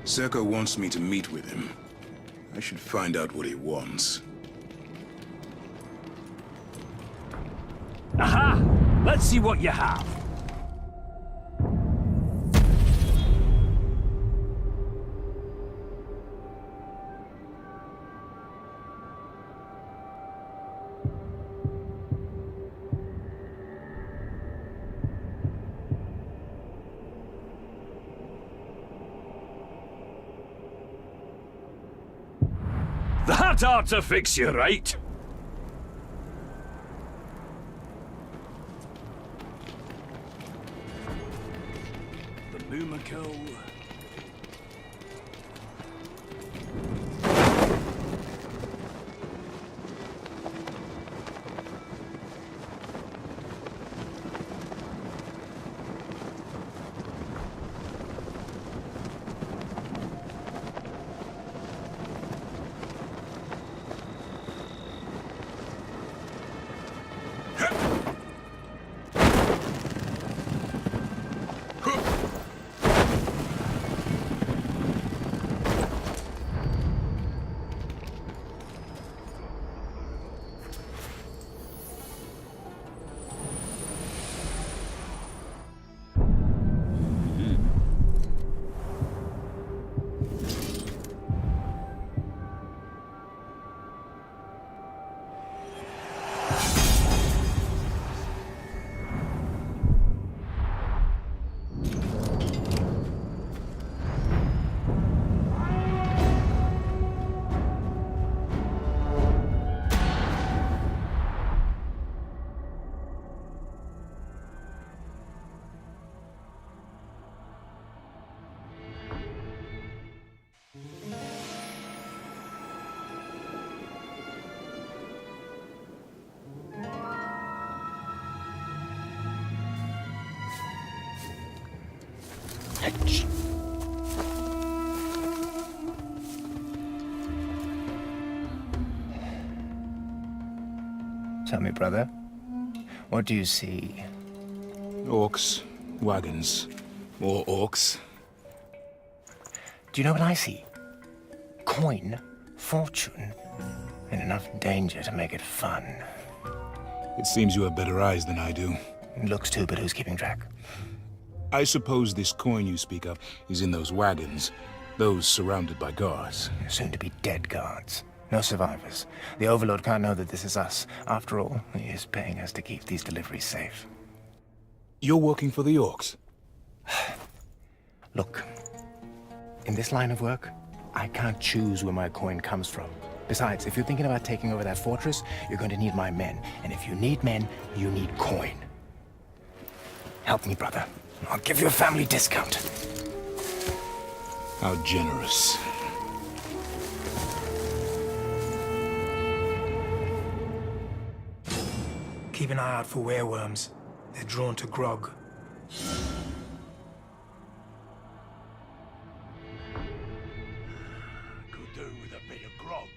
Serko wants me to meet with him. I should find out what he wants. Aha! Let's see what you have. That ought to fix you right. The Boomico. Tell me, brother, what do you see? Orcs, wagons, more orcs. Do you know what I see? Coin, fortune, and enough danger to make it fun. It seems you have better eyes than I do. Looks too, but who's keeping track? I suppose this coin you speak of is in those wagons, those surrounded by guards. Soon to be dead guards. No survivors. The Overlord can't know that this is us. After all, he is paying us to keep these deliveries safe. You're working for the orcs? Look, in this line of work, I can't choose where my coin comes from. Besides, if you're thinking about taking over that fortress, you're going to need my men. And if you need men, you need coin. Help me, brother. I'll give you a family discount. How generous. Keep an eye out for wereworms. They're drawn to grog. Could do with a bit of grog.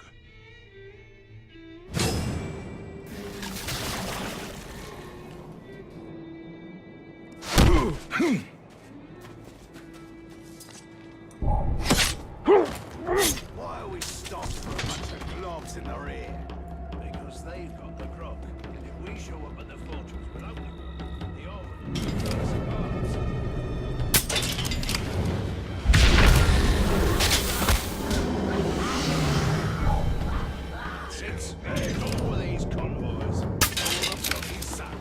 Why are we stopped for a bunch of globs in the rear? Because they've got the grog. And if we show up at the fortress without the grog, the Overlord will us apart. Since all of these convoys, all of Johnny's son.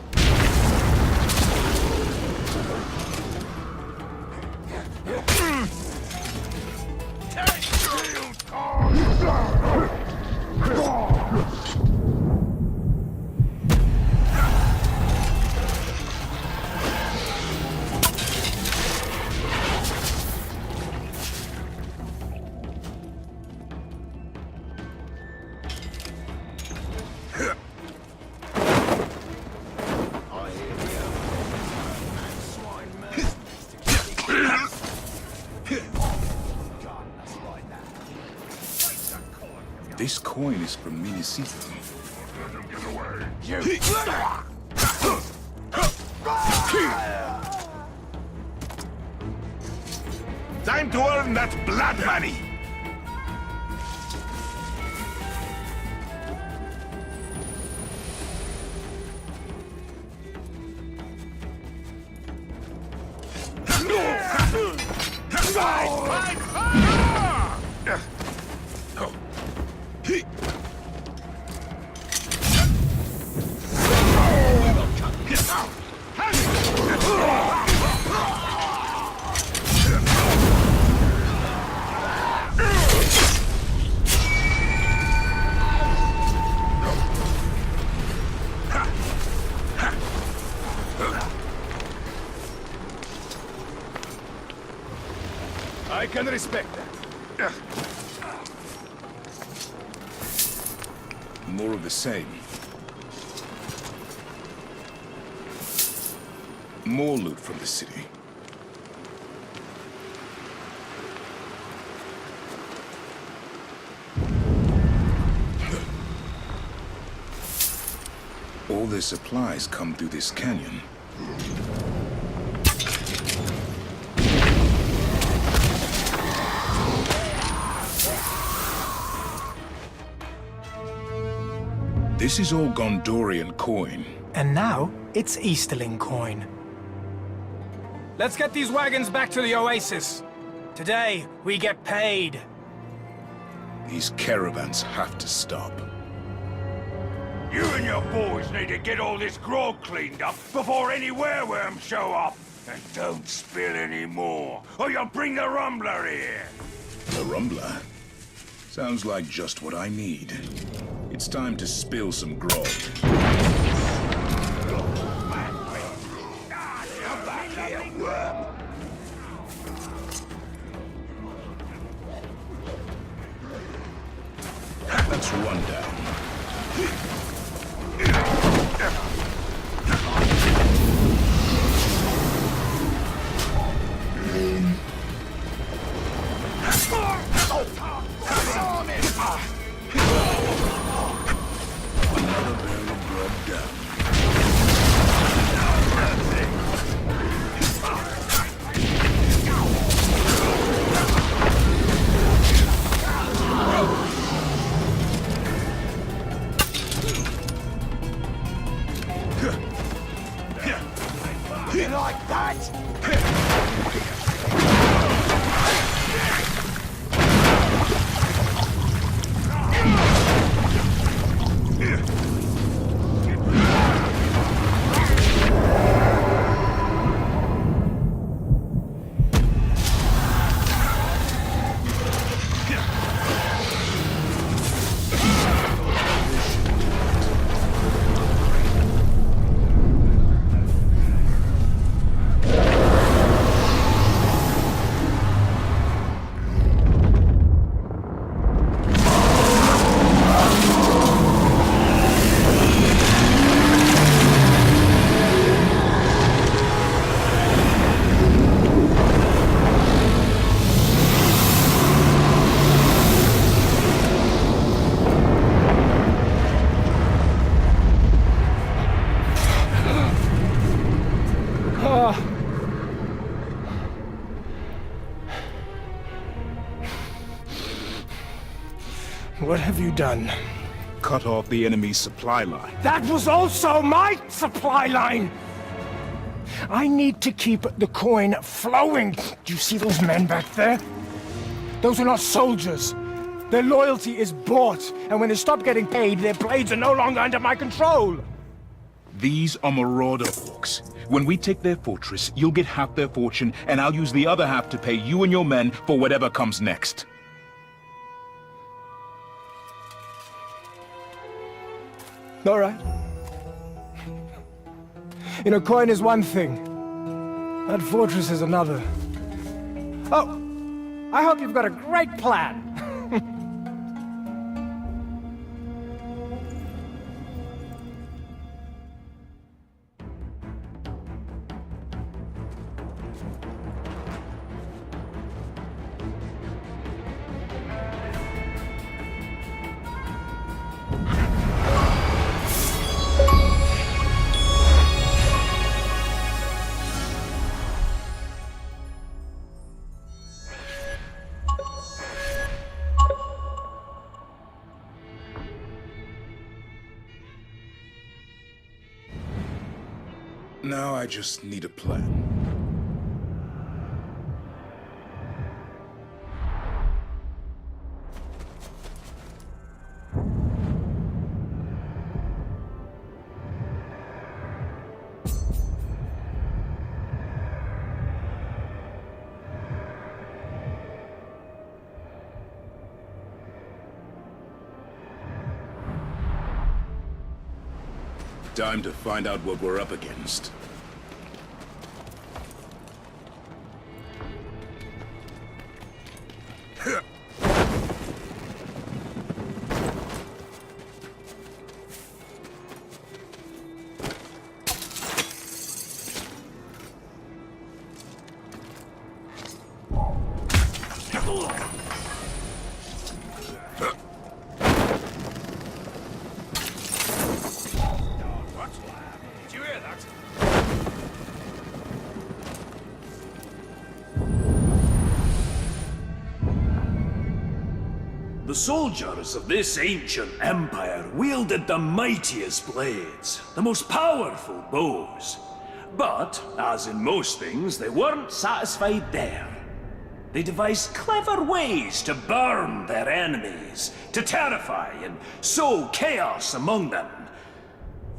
This coin is from Minisita. Time to earn that blood money! I can respect that. More of the same. More loot from the city. All their supplies come through this canyon. This is all Gondorian coin. And now, it's Easterling coin. Let's get these wagons back to the oasis. Today, we get paid. These caravans have to stop. You and your boys need to get all this grog cleaned up before any wereworms show up. And don't spill any more, or you'll bring the Rumbler here. The Rumbler? Sounds like just what I need. It's time to spill some grog. That's one down. Another barrel of grog down. You like that? What have you done? Cut off the enemy's supply line. That was also my supply line! I need to keep the coin flowing. Do you see those men back there? Those are not soldiers. Their loyalty is bought, and when they stop getting paid, their blades are no longer under my control. These are marauder orcs. When we take their fortress, you'll get half their fortune, and I'll use the other half to pay you and your men for whatever comes next. All right. You know, coin is one thing. That fortress is another. Oh, I hope you've got a great plan. Now I just need a plan. Time to find out what we're up against. Did you hear that? The soldiers of this ancient empire wielded the mightiest blades, the most powerful bows. But, as in most things, they weren't satisfied there. They devised clever ways to burn their enemies, to terrify and sow chaos among them.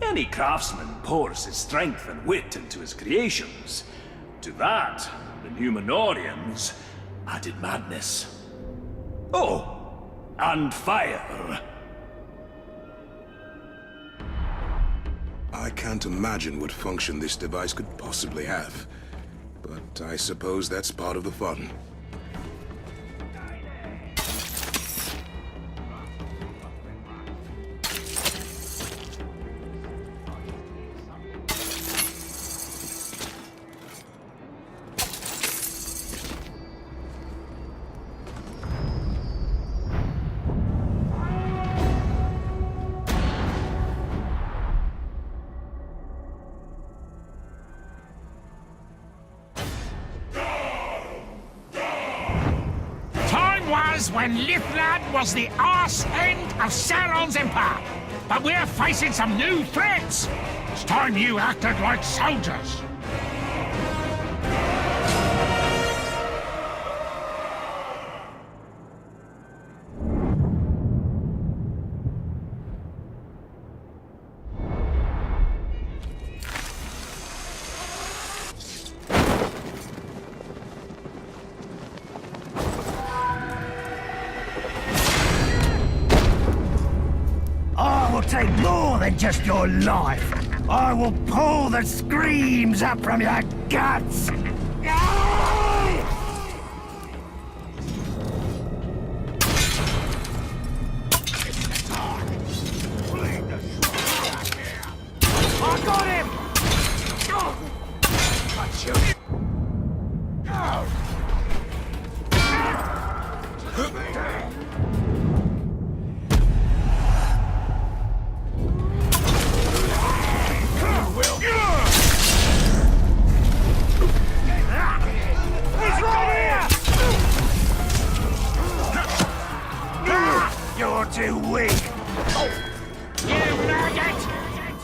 Any craftsman pours his strength and wit into his creations. To that, the Numenorians added madness. Oh, and fire. I can't imagine what function this device could possibly have. But I suppose that's part of the fun. When Lithlad was the arse end of Sauron's empire. But we're facing some new threats. It's time you acted like soldiers. Take more than just your life. I will pull the screams up from your guts. I got him! You're too weak! You maggot!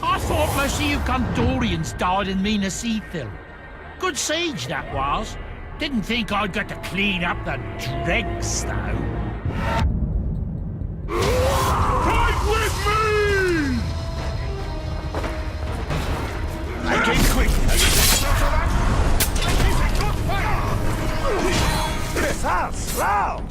I thought most of you Gondorians died in Minas Ithil. Good siege, that was. Didn't think I'd get to clean up the dregs, though. Fight with me! Make it quick! How slow!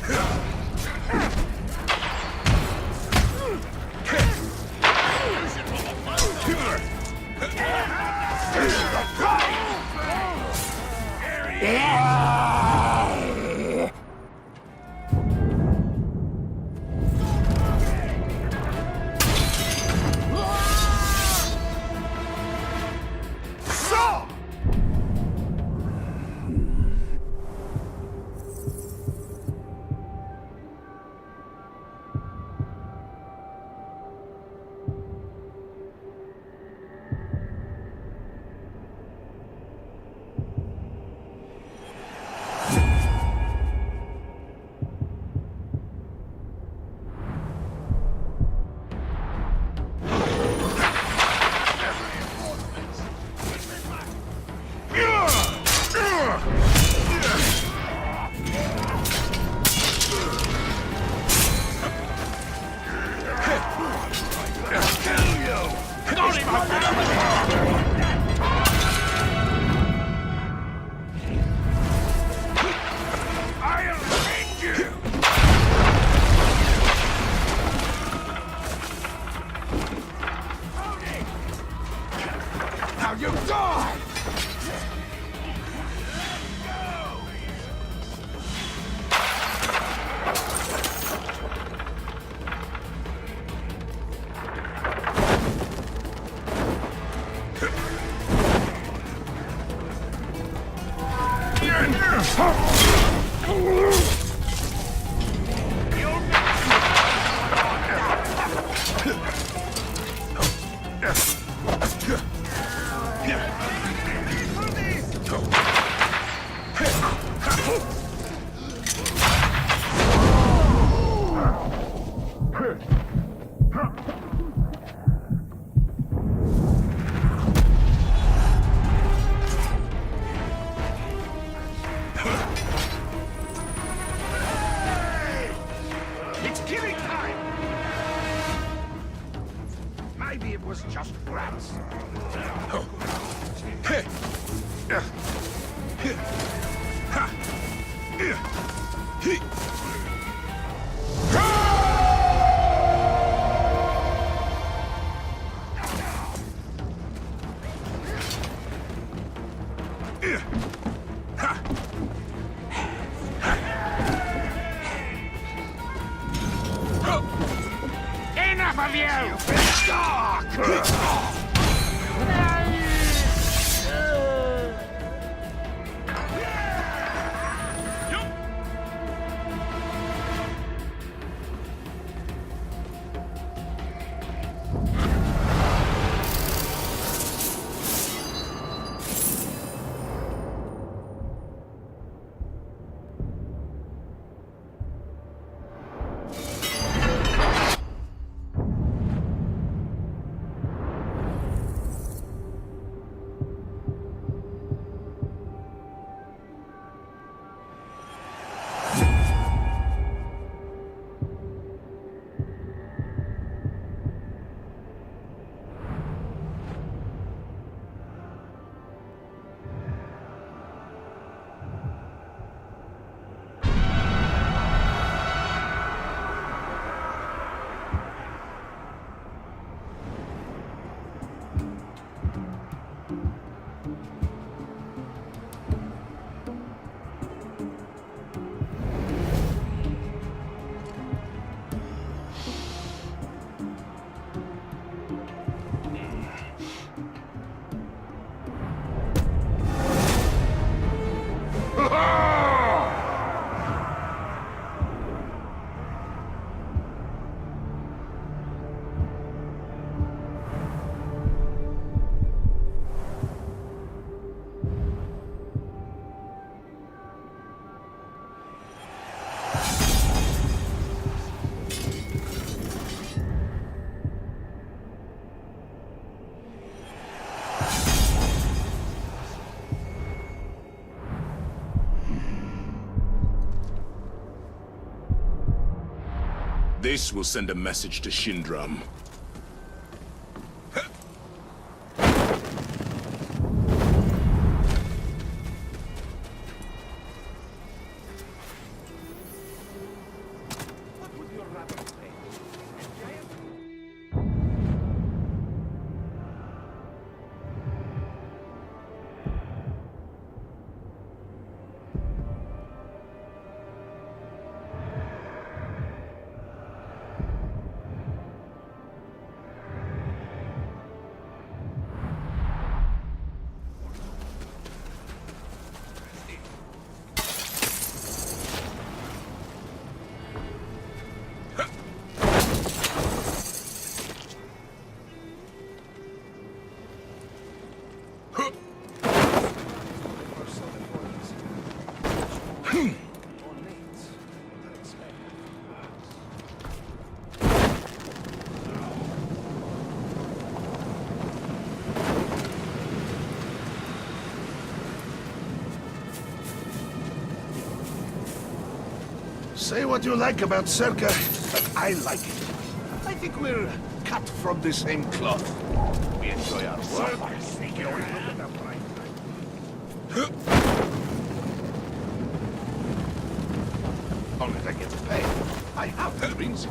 It's killing time! Maybe it was just rats. Enough of you! This will send a message to Shindram. Say what you like about Circa, but I like it. I think we're cut from the same cloth. We enjoy our work. Only I get paid. I have the reason.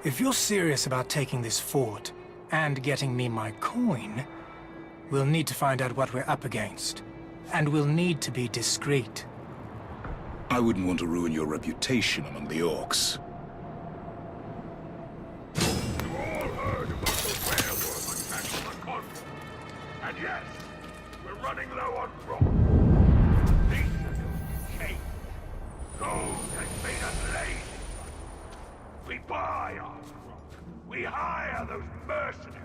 If you're serious about taking this fort and getting me my coin, we'll need to find out what we're up against. And we'll need to be discreet. I wouldn't want to ruin your reputation among the orcs. You all heard about the werewolf attack on the continent. And yes, we're running low on grog. These are those chains. Gold has made us lazy. We buy our grog. We hire those mercenaries.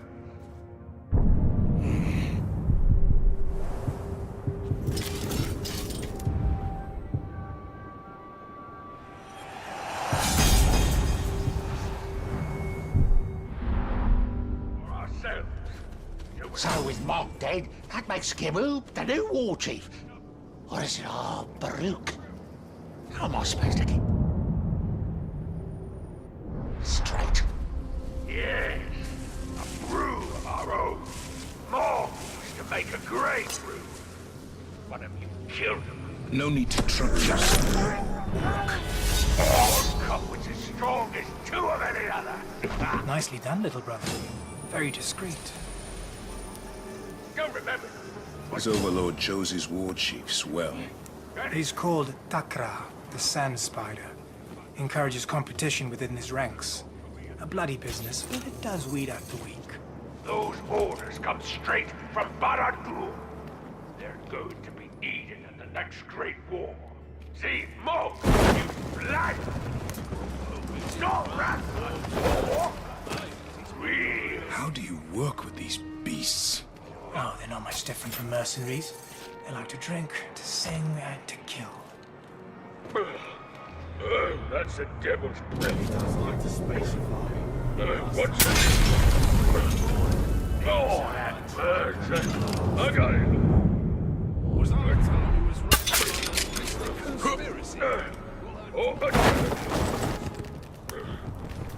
For ourselves. So with Mog dead, that makes Gimoob the new war chief. Or is it all Baruch? How am I supposed to keep straight? Yes, a brew of our own. Morg used to make a great brew. One of you killed him. No need to trouble yourself. One cup was as strong as two of any other. Nicely done, little brother. Very discreet. Don't remember. His overlord chose his war chiefs well. He's called Takra, the Sand Spider. Encourages competition within his ranks. A bloody business, but it does weed out the weak. Those orders come straight from Barad-dûr. They're going to be needed in the next Great War. See, Morg, you blood! Not rat war! Real. How do you work with these beasts? Oh, they're not much different from mercenaries. They like to drink, to sing, and to kill. Oh, that's a devil's breath. He does like to specify. What's that? Oh, that bird. I got it. Was I the time he was running conspiracy?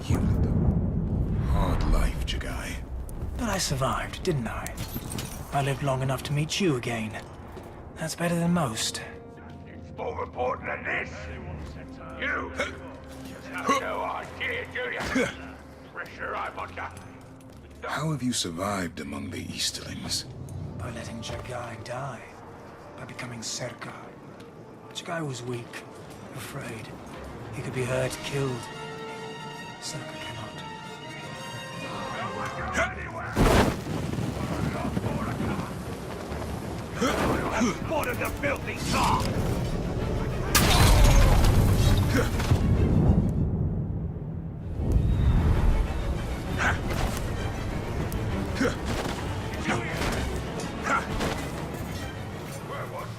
You lived a hard life, Jagai. But I survived, didn't I? I lived long enough to meet you again. That's better than most. It's more important than this. You have no idea, do you? Pressure I'm under. How have you survived among the Easterlings? By letting Jagai die. By becoming Serka. Jagai was weak, afraid. He could be hurt, killed. Serka cannot. Spotted the filthy sock!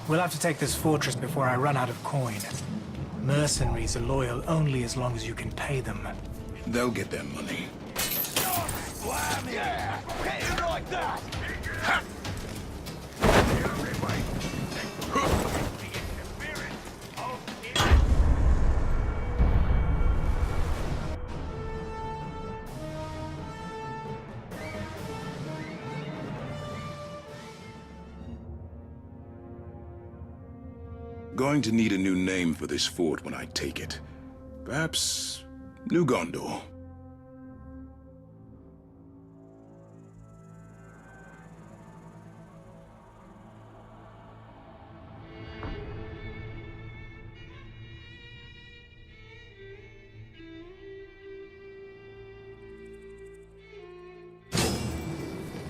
We'll have to take this fortress before I run out of coin. Mercenaries are loyal only as long as you can pay them. They'll get their money. Slam yeah! Hit it like that! Going to need a new name for this fort when I take it. Perhaps New Gondor.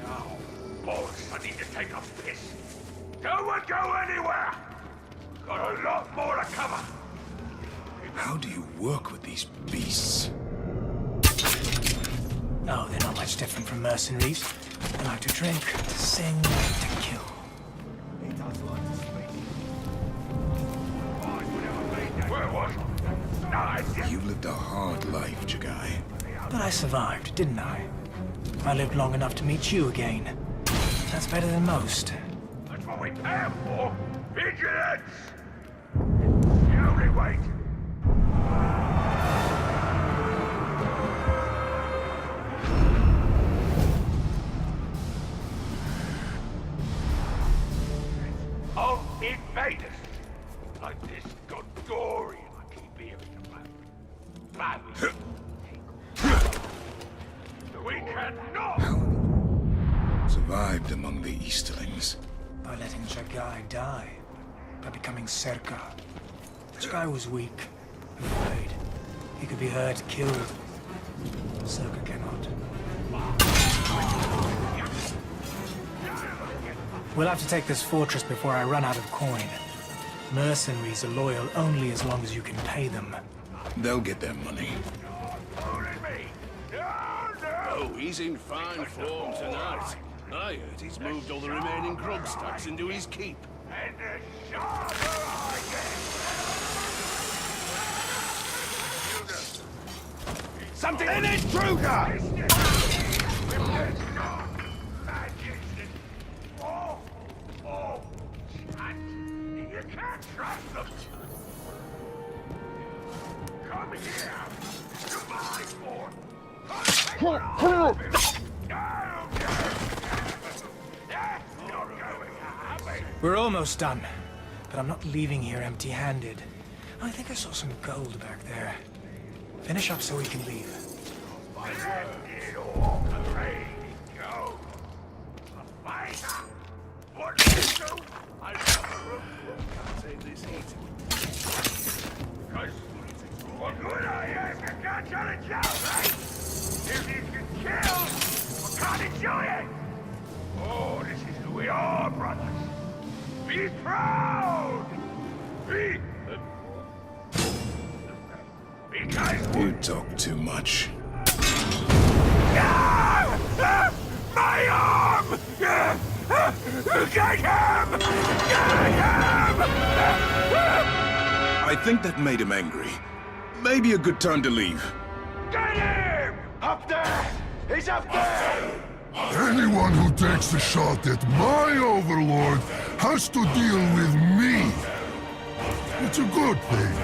Now, boss, I need to take a piss. Don't go anywhere! Got a lot more to cover. How do you work with these beasts? Oh, they're not much different from mercenaries. They like to drink, to sing, to kill. He does like to speak. Where was I? Nice. You lived a hard life, Jagai. But I survived, didn't I? I lived long enough to meet you again. That's better than most. That's what we pay 'em for. Vigilance! It's the only way to... Of invaders! Like this Gondorian I keep hearing about. Bad. We cannot! Survived among the Easterlings. By letting Jagai die. By becoming Serka. Jagai was weak, afraid. He could be hurt, killed. Serka cannot. We'll have to take this fortress before I run out of coin. Mercenaries are loyal only as long as you can pay them. They'll get their money. Oh, he's in fine form tonight. I heard he's moved all the remaining grog stacks into his keep. And the sharper I get! Something in it, Druga! You can't trust them! Come here! Goodbye, Ford! We're almost done, but I'm not leaving here empty-handed. I think I saw some gold back there. Finish up so we can leave. Let it all parade go! A fighter! What do you do? I never Take this heat. Because what good I am, you can't challenge out, right? If you can kill, we can't enjoy it! Oh, this is who we are, brothers! Be proud! Be... Because... You talk too much. My arm! Get him! Get him! I think that made him angry. Maybe a good time to leave. Get him! Up there! He's up there! Anyone who takes a shot at my overlord has to deal with me. It's a good thing.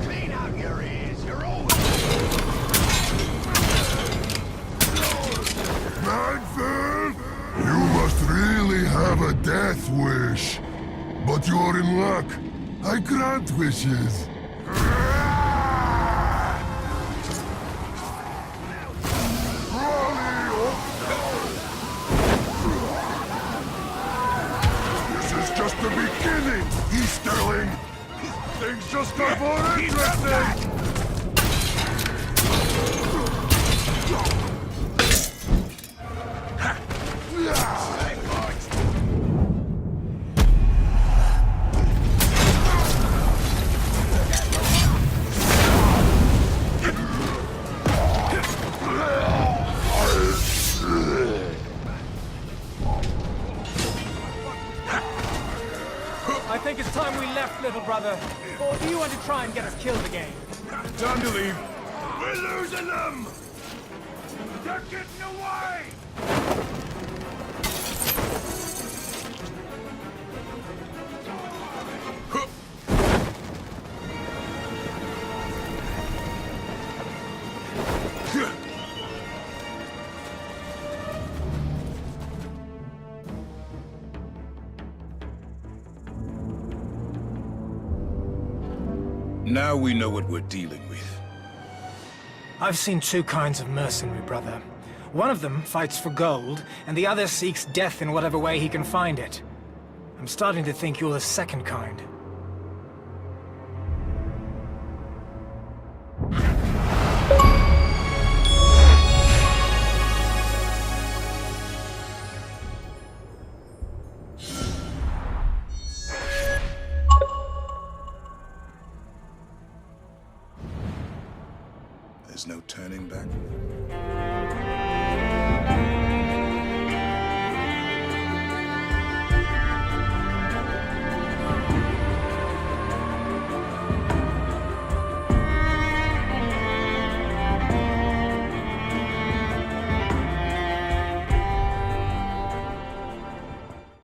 Clean out your ears, you're all... Manfred, you must really have a death wish. But you're in luck. I grant wishes. This is just the beginning, Easterling. Things just got more interesting. I think it's time we left, little brother. Or do you want to try and get us killed again? Time to leave. We're losing them! They're getting away! Now we know what we're dealing with. I've seen two kinds of mercenary, brother. One of them fights for gold, and the other seeks death in whatever way he can find it. I'm starting to think you're the second kind. There's no turning back.